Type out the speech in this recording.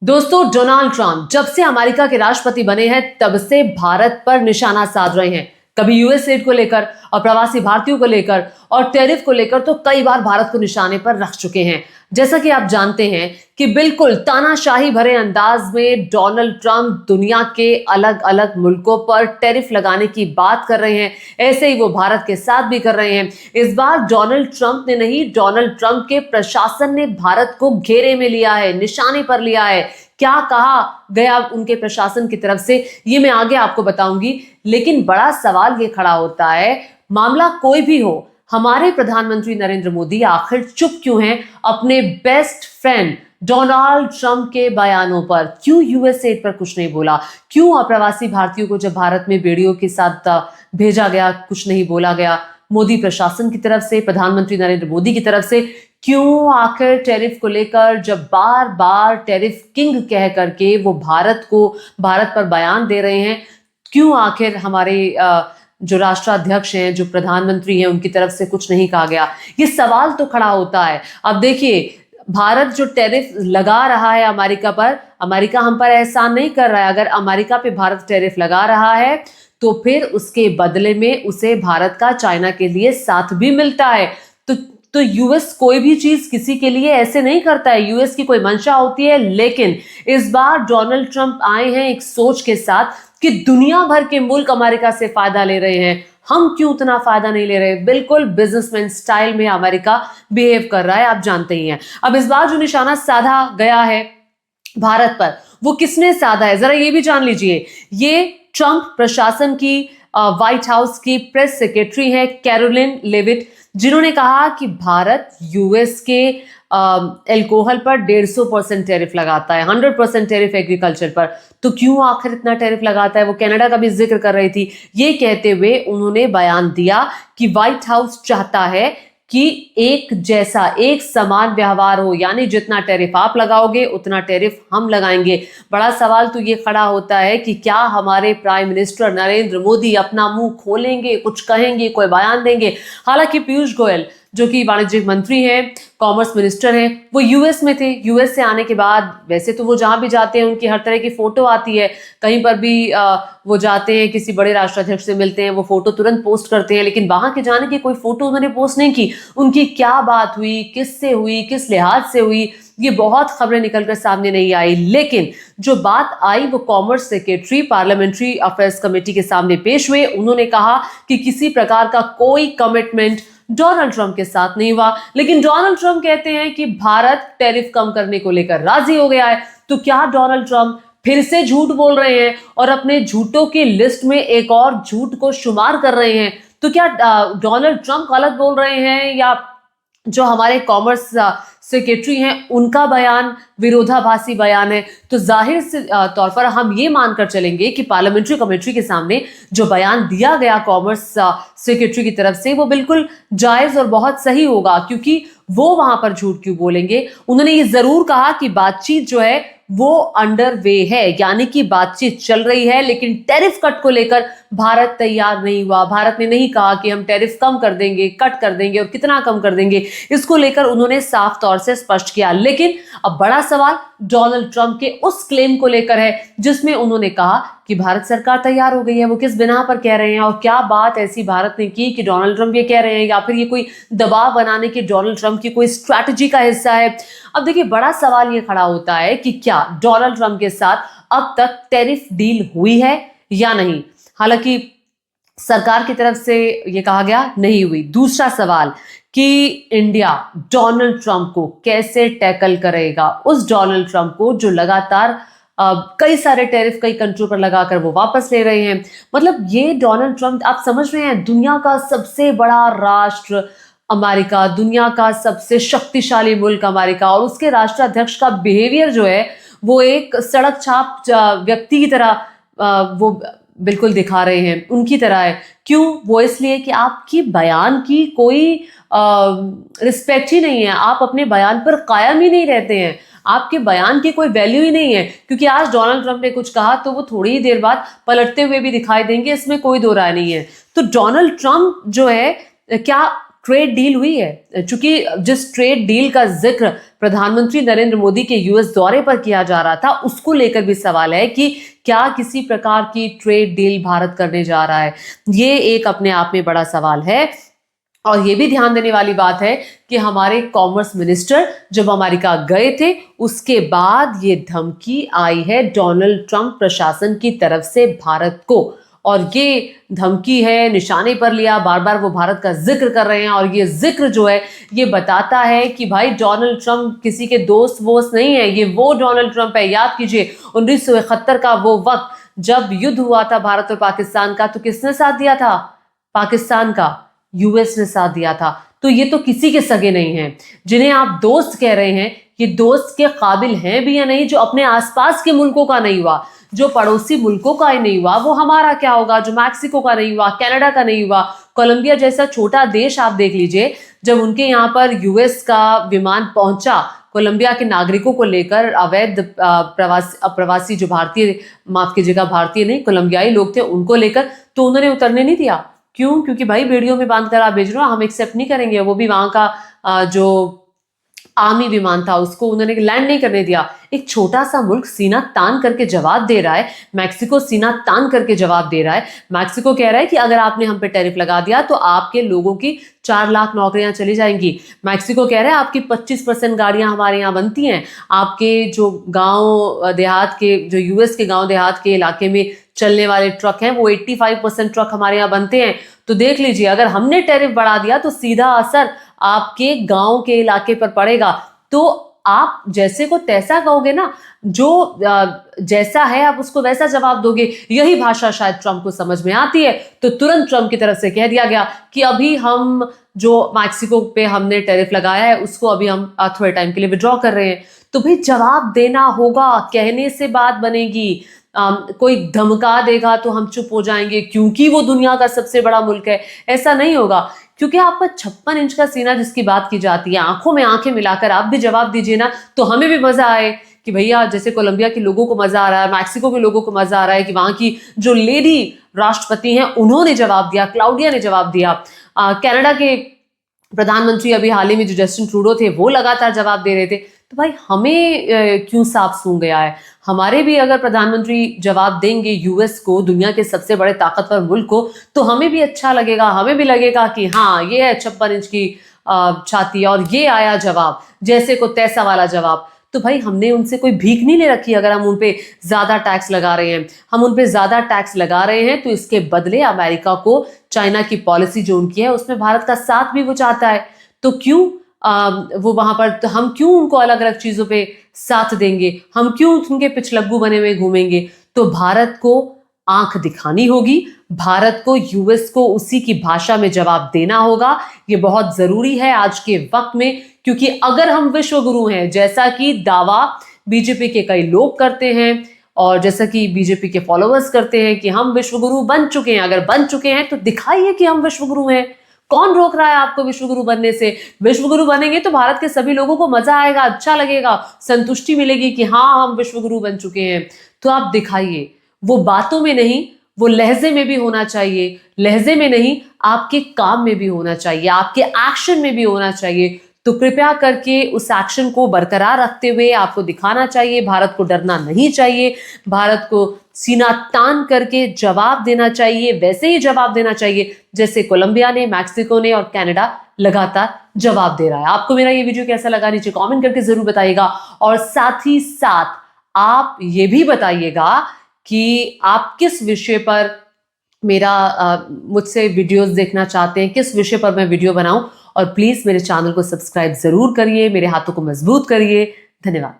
दोस्तों, Donald Trump जब से अमेरिका के राष्ट्रपति बने हैं तब से भारत पर निशाना साध रहे हैं। कभी यूएस एड को लेकर और प्रवासी भारतीयों को लेकर और टैरिफ को लेकर तो कई बार भारत को निशाने पर रख चुके हैं। जैसा कि आप जानते हैं कि बिल्कुल तानाशाही भरे अंदाज में डोनाल्ड ट्रंप दुनिया के अलग अलग मुल्कों पर टैरिफ लगाने की बात कर रहे हैं। ऐसे ही वो भारत के साथ भी कर रहे हैं। इस बार डोनाल्ड ट्रंप ने नहीं, डोनाल्ड ट्रंप के प्रशासन ने भारत को घेरे में लिया है, निशाने पर लिया है। क्या कहा गया उनके प्रशासन की तरफ से, ये मैं आगे आपको बताऊंगी। लेकिन बड़ा सवाल ये खड़ा होता है, मामला कोई भी हो, हमारे प्रधानमंत्री नरेंद्र मोदी आखिर चुप क्यों हैं अपने बेस्ट फ्रेंड डोनाल्ड ट्रंप के बयानों पर? क्यों यूएस एड पर कुछ नहीं बोला? क्यों अप्रवासी भारतीयों को जब भारत में बेड़ियों के साथ भेजा गया कुछ नहीं बोला गया? मोदी प्रशासन की तरफ से, प्रधानमंत्री नरेंद्र मोदी की तरफ से क्यों आखिर टैरिफ को लेकर जब बार बार टैरिफ किंग कह करके वो भारत पर बयान दे रहे हैं, क्यों आखिर हमारे जो राष्ट्राध्यक्ष हैं, जो प्रधानमंत्री हैं, उनकी तरफ से कुछ नहीं कहा गया? ये सवाल तो खड़ा होता है। अब देखिए, भारत जो टैरिफ लगा रहा है अमेरिका पर, अमेरिका हम पर एहसान नहीं कर रहा है। अगर अमेरिका पे भारत टैरिफ लगा रहा है तो फिर उसके बदले में उसे भारत का चाइना के लिए साथ भी मिलता है। तो यूएस कोई भी चीज किसी के लिए ऐसे नहीं करता है, यूएस की कोई मंशा होती है। लेकिन इस बार डोनाल्ड ट्रंप आए हैं एक सोच के साथ कि दुनिया भर के मुल्क अमेरिका से फायदा ले रहे हैं, हम क्यों उतना फायदा नहीं ले रहे? बिल्कुल बिजनेसमैन स्टाइल में अमेरिका बिहेव कर रहा है, आप जानते ही हैं। अब इस बार जो निशाना साधा गया है भारत पर, वो किसने साधा है, जरा ये भी जान लीजिए। ये ट्रंप प्रशासन की व्हाइट हाउस की प्रेस सेक्रेटरी है कैरोलिन लेविट, जिन्होंने कहा कि भारत यूएस के एल्कोहल पर 150% टैरिफ लगाता है, 100% टैरिफ एग्रीकल्चर पर। तो क्यों आखिर इतना टैरिफ लगाता है? वो कनाडा का भी जिक्र कर रही थी। ये कहते हुए उन्होंने बयान दिया कि व्हाइट हाउस चाहता है कि एक जैसा, एक समान व्यवहार हो, यानी जितना टैरिफ आप लगाओगे उतना टैरिफ हम लगाएंगे। बड़ा सवाल तो ये खड़ा होता है कि क्या हमारे प्राइम मिनिस्टर नरेंद्र मोदी अपना मुंह खोलेंगे, कुछ कहेंगे, कोई बयान देंगे? हालांकि पीयूष गोयल जो कि वाणिज्यिक मंत्री हैं, कॉमर्स मिनिस्टर हैं, वो यूएस में थे। यूएस से आने के बाद वैसे तो वो जहां भी जाते हैं उनकी हर तरह की फोटो आती है, कहीं पर भी वो जाते हैं, किसी बड़े राष्ट्राध्यक्ष से मिलते हैं, वो फोटो तुरंत पोस्ट करते हैं। लेकिन वहां के जाने की कोई फोटो उन्होंने पोस्ट नहीं की। उनकी क्या बात हुई, किससे हुई, किस लिहाज से हुई, ये बहुत खबरें निकलकर सामने नहीं आई। लेकिन जो बात आई वो commerce secretary parliamentary affairs committee के सामने पेश हुए। उन्होंने कहा कि किसी प्रकार का कोई कमिटमेंट डोनाल्ड ट्रंप के साथ नहीं हुआ। लेकिन डोनाल्ड ट्रंप कहते हैं कि भारत टैरिफ कम करने को लेकर राजी हो गया है। तो क्या डोनाल्ड ट्रंप फिर से झूठ बोल रहे हैं और अपने झूठों की लिस्ट में एक और झूठ को शुमार कर रहे हैं? तो क्या डोनाल्ड ट्रंप गलत बोल रहे हैं, या जो हमारे कॉमर्स सेक्रेटरी हैं उनका बयान विरोधाभासी बयान है? तो जाहिर से तौर पर हम ये मानकर चलेंगे कि पार्लियामेंट्री कमेटी के सामने जो बयान दिया गया कॉमर्स सेक्रेटरी की तरफ से वो बिल्कुल जायज और बहुत सही होगा, क्योंकि वो वहां पर झूठ क्यों बोलेंगे? उन्होंने ये जरूर कहा कि बातचीत जो है वो अंडर वे है, यानी कि बातचीत चल रही है, लेकिन टैरिफ कट को लेकर भारत तैयार नहीं हुआ। भारत ने नहीं कहा कि हम टैरिफ कम कर देंगे, कट कर देंगे और कितना कम कर देंगे, इसको लेकर उन्होंने साफ तौर से स्पष्ट किया। लेकिन अब बड़ा सवाल डोनाल्ड ट्रंप के उस क्लेम को लेकर है जिसमें उन्होंने कहा कि भारत सरकार तैयार हो गई है। वो किस बिना पर कह रहे हैं और क्या बात ऐसी भारत ने की कि डोनाल्ड ट्रंप ये कह रहे हैं, या फिर ये कोई दबाव बनाने की डोनाल्ड ट्रंप की कोई स्ट्रैटेजी का हिस्सा है? अब देखिए, बड़ा सवाल ये खड़ा होता है कि क्या डोनाल्ड ट्रंप के साथ अब तक टैरिफ डील हुई है या नहीं? हालांकि सरकार की तरफ से ये कहा गया नहीं हुई। दूसरा सवाल कि इंडिया डोनाल्ड ट्रंप को कैसे टैकल करेगा, उस डोनाल्ड ट्रंप को जो लगातार कई सारे टैरिफ कई कंट्रियों पर लगाकर वो वापस ले रहे हैं। मतलब ये डोनाल्ड ट्रंप, आप समझ रहे हैं, दुनिया का सबसे बड़ा राष्ट्र अमेरिका, दुनिया का सबसे शक्तिशाली मुल्क अमेरिका, और उसके राष्ट्राध्यक्ष का बिहेवियर जो है वो एक सड़क छाप व्यक्ति की तरह वो बिल्कुल दिखा रहे हैं, उनकी तरह है। क्यों? वो इसलिए कि आपकी बयान की कोई रिस्पेक्ट ही नहीं है, आप अपने बयान पर कायम ही नहीं रहते हैं, आपके बयान की कोई वैल्यू ही नहीं है। क्योंकि आज डोनाल्ड ट्रंप ने कुछ कहा तो वो थोड़ी ही देर बाद पलटते हुए भी दिखाई देंगे, इसमें कोई दो राय नहीं है। तो डोनाल्ड ट्रंप जो है, क्या ट्रेड डील हुई है, चूंकि जिस ट्रेड डील का जिक्र प्रधानमंत्री नरेंद्र मोदी के यूएस दौरे पर किया जा रहा था, उसको लेकर भी सवाल है कि क्या किसी प्रकार की ट्रेड डील भारत करने जा रहा है। ये एक अपने आप में बड़ा सवाल है। और ये भी ध्यान देने वाली बात है कि हमारे कॉमर्स मिनिस्टर जब अमेरिका गए थे, उसके बाद ये धमकी आई है डोनाल्ड ट्रंप प्रशासन की तरफ से भारत को, और ये धमकी है, निशाने पर लिया, बार बार वो भारत का जिक्र कर रहे हैं। और ये जिक्र जो है ये बताता है कि भाई डोनाल्ड ट्रंप किसी के दोस्त वोस्त नहीं है, ये वो डोनाल्ड ट्रंप है। याद कीजिए 1971 का वो वक्त जब युद्ध हुआ था भारत और पाकिस्तान का, तो किसने साथ दिया था? पाकिस्तान का, यूएस ने साथ दिया था। तो ये तो किसी के सगे नहीं हैं। जिन्हें आप दोस्त कह रहे हैं, ये दोस्त के काबिल हैं भी या नहीं? जो अपने आसपास के मुल्कों का नहीं हुआ, जो पड़ोसी मुल्कों का ही नहीं हुआ, वो हमारा क्या होगा? जो मैक्सिको का नहीं हुआ, कनाडा का नहीं हुआ, कोलंबिया जैसा छोटा देश आप देख लीजिए, जब उनके यहाँ पर यूएस का विमान पहुंचा कोलंबिया के नागरिकों को लेकर, अवैध प्रवासी जो भारतीय, माफ कीजिएगा भारतीय नहीं कोलंबियाई लोग थे, उनको लेकर, तो उन्होंने उतरने नहीं दिया। क्यों? क्योंकि भाई बेड़ियों में बांधकर आप भेज रहे हो, हम एक्सेप्ट नहीं करेंगे। वो भी वहां का जो आर्मी विमान था उसको उन्होंने लैंड नहीं करने दिया। एक छोटा सा मुल्क सीना तान करके जवाब दे रहा है। मैक्सिको सीना तान करके जवाब दे रहा है। मैक्सिको कह रहा है कि अगर आपने हम पे टैरिफ लगा दिया तो आपके लोगों की 4 लाख नौकरियां चली जाएंगी। मैक्सिको कह रहा है आपकी 25% गाड़ियां हमारे यहाँ बनती हैं, आपके जो गांव देहात के, जो यूएस के गांव देहात के इलाके में चलने वाले ट्रक हैं, वो 85% ट्रक हमारे यहाँ बनते हैं। तो देख लीजिए, अगर हमने टैरिफ बढ़ा दिया तो सीधा असर आपके गांव के इलाके पर पड़ेगा। तो आप जैसे को तैसा कहोगे ना, जो जैसा है आप उसको वैसा जवाब दोगे। यही भाषा शायद ट्रंप को समझ में आती है। तो तुरंत ट्रंप की तरफ से कह दिया गया कि अभी हम जो मैक्सिको पे हमने टैरिफ लगाया है उसको अभी हम थोड़े टाइम के लिए विड्रॉ कर रहे हैं। तो भाई जवाब देना होगा, कहने से बात बनेगी। कोई धमका देगा तो हम चुप हो जाएंगे क्योंकि वो दुनिया का सबसे बड़ा मुल्क है, ऐसा नहीं होगा। क्योंकि आपका 56 इंच का सीना जिसकी बात की जाती है, आंखों में आंखें मिलाकर आप भी जवाब दीजिए ना, तो हमें भी मजा आए कि भैया जैसे कोलंबिया के लोगों को मजा आ रहा है, मैक्सिको के लोगों को मजा आ रहा है कि वहां की जो लेडी राष्ट्रपति हैं उन्होंने जवाब दिया, क्लाउडिया ने जवाब दिया। कनाडा के प्रधानमंत्री अभी हाल ही में जो जस्टिन ट्रूडो थे वो लगातार जवाब दे रहे थे। तो भाई हमें क्यों सांप सूंघ गया है? हमारे भी अगर प्रधानमंत्री जवाब देंगे यूएस को, दुनिया के सबसे बड़े ताकतवर मुल्क को, तो हमें भी अच्छा लगेगा। हमें भी लगेगा कि हाँ ये है 56 इंच की छाती और ये आया जवाब, जैसे को तैसा वाला जवाब। तो भाई हमने उनसे कोई भीख नहीं ले रखी। अगर हम उन पे ज्यादा टैक्स लगा रहे हैं, हम उन पे ज्यादा टैक्स लगा रहे हैं, तो इसके बदले अमेरिका को चाइना की पॉलिसी जो उनकी है उसमें भारत का साथ भी वो चाहता है। तो क्यों वो वहां पर, तो हम क्यों उनको अलग अलग चीजों पे साथ देंगे? हम क्यों उनके पिछलग्गू बने हुए घूमेंगे? तो भारत को आंख दिखानी होगी, भारत को यूएस को उसी की भाषा में जवाब देना होगा। ये बहुत जरूरी है आज के वक्त में, क्योंकि अगर हम विश्व गुरु हैं, जैसा कि दावा बीजेपी के कई लोग करते हैं और जैसा कि बीजेपी के फॉलोअर्स करते हैं कि हम विश्व गुरु बन चुके हैं, अगर बन चुके हैं तो दिखाइए कि हम विश्व गुरु हैं। कौन रोक रहा है आपको विश्व गुरु बनने से? विश्व गुरु बनेंगे तो भारत के सभी लोगों को मजा आएगा, अच्छा लगेगा, संतुष्टि मिलेगी कि हाँ हम विश्व गुरु बन चुके हैं। तो आप दिखाइए, वो बातों में नहीं, वो लहजे में भी होना चाहिए। लहजे में नहीं, आपके काम में भी होना चाहिए, आपके एक्शन में भी होना चाहिए। तो कृपया करके उस एक्शन को बरकरार रखते हुए आपको दिखाना चाहिए, भारत को डरना नहीं चाहिए, भारत को सीना तान करके जवाब देना चाहिए। वैसे ही जवाब देना चाहिए जैसे कोलंबिया ने, मैक्सिको ने और कनाडा लगातार जवाब दे रहा है। आपको मेरा ये वीडियो कैसा लगा नीचे कमेंट करके जरूर बताइएगा। और साथ ही साथ आप ये भी बताइएगा कि आप किस विषय पर मेरा मुझसे वीडियोस देखना चाहते हैं, किस विषय पर मैं वीडियो बनाऊं। और प्लीज मेरे चैनल को सब्सक्राइब जरूर करिए, मेरे हाथों को मजबूत करिए। धन्यवाद।